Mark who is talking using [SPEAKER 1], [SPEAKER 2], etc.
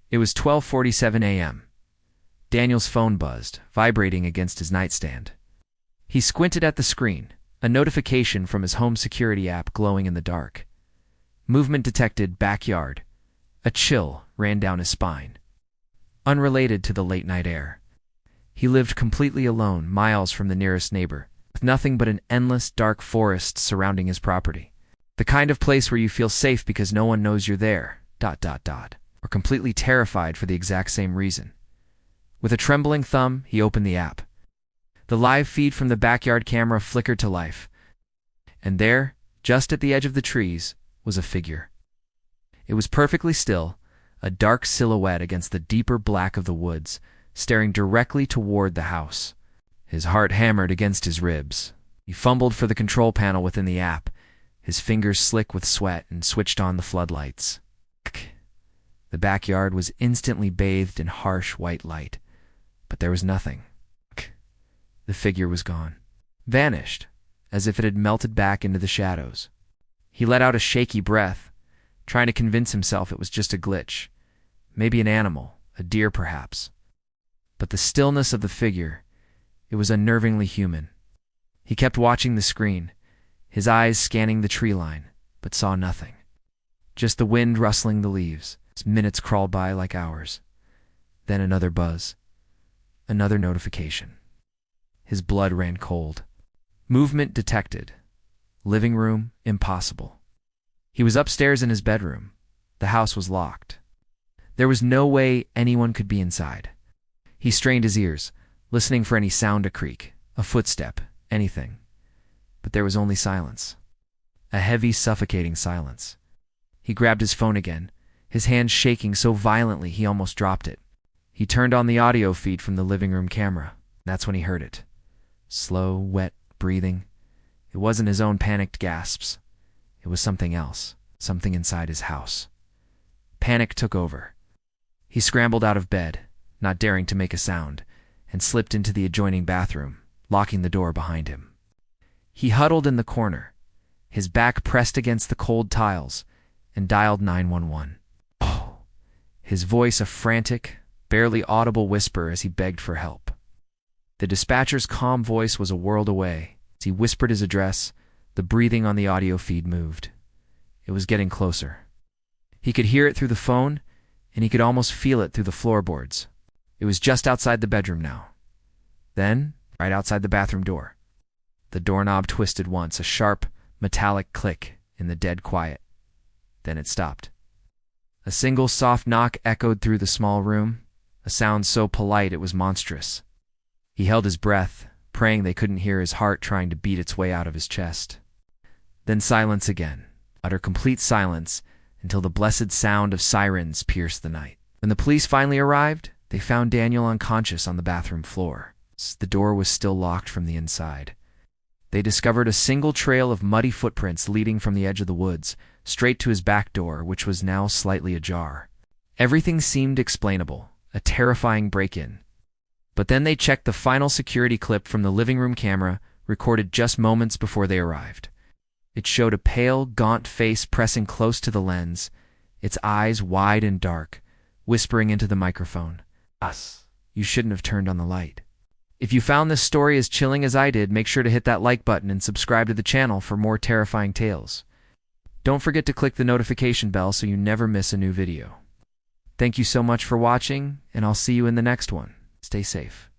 [SPEAKER 1] It was 12:47 a.m. Daniel's phone buzzed, vibrating against his nightstand. He squinted at the screen, a notification from his home security app glowing in the dark. Movement detected, backyard. A chill ran down his spine. Unrelated to the late-night air. He lived completely alone, miles from the nearest neighbor, with nothing but an endless, dark forest surrounding his property. The kind of place where you feel safe because no one knows you're there, ... or completely terrified for the exact same reason. With a trembling thumb, he opened the app. The live feed from the backyard camera flickered to life. And there, just at the edge of the trees, was a figure. It was perfectly still, a dark silhouette against the deeper black of the woods, staring directly toward the house. His heart hammered against his ribs. He fumbled for the control panel within the app, his fingers slick with sweat, and switched on the floodlights. The backyard was instantly bathed in harsh white light, but there was nothing. The figure was gone. Vanished, as if it had melted back into the shadows. He let out a shaky breath, trying to convince himself it was just a glitch. Maybe an animal, a deer perhaps. But the stillness of the figure, it was unnervingly human. He kept watching the screen, his eyes scanning the tree line, but saw nothing. Just the wind rustling the leaves. As minutes crawled by like hours. Then another buzz. Another notification. His blood ran cold. Movement detected. Living room, impossible. He was upstairs in his bedroom. The house was locked. There was no way anyone could be inside. He strained his ears, listening for any sound, a creak, a footstep, anything. But there was only silence. A heavy, suffocating silence. He grabbed his phone again, his hands shaking so violently he almost dropped it. He turned on the audio feed from the living room camera. That's when he heard it. Slow, wet breathing. It wasn't his own panicked gasps. It was something else, something inside his house. Panic took over. He scrambled out of bed, not daring to make a sound, and slipped into the adjoining bathroom, locking the door behind him. He huddled in the corner, his back pressed against the cold tiles, and dialed 911. His voice a frantic, barely audible whisper as he begged for help. The dispatcher's calm voice was a world away. As he whispered his address, the breathing on the audio feed moved. It was getting closer. He could hear it through the phone, and he could almost feel it through the floorboards. It was just outside the bedroom now. Then, right outside the bathroom door. The doorknob twisted once, a sharp, metallic click in the dead quiet. Then it stopped. A single soft knock echoed through the small room, a sound so polite it was monstrous. He held his breath, praying they couldn't hear his heart trying to beat its way out of his chest. Then silence again, utter complete silence, until the blessed sound of sirens pierced the night. When the police finally arrived, they found Daniel unconscious on the bathroom floor. The door was still locked from the inside. They discovered a single trail of muddy footprints leading from the edge of the woods, straight to his back door, which was now slightly ajar. Everything seemed explainable, a terrifying break-in. But then they checked the final security clip from the living room camera, recorded just moments before they arrived. It showed a pale, gaunt face pressing close to the lens, its eyes wide and dark, whispering into the microphone, "Us, you shouldn't have turned on the light." If you found this story as chilling as I did, make sure to hit that like button and subscribe to the channel for more terrifying tales. Don't forget to click the notification bell so you never miss a new video. Thank you so much for watching, and I'll see you in the next one. Stay safe.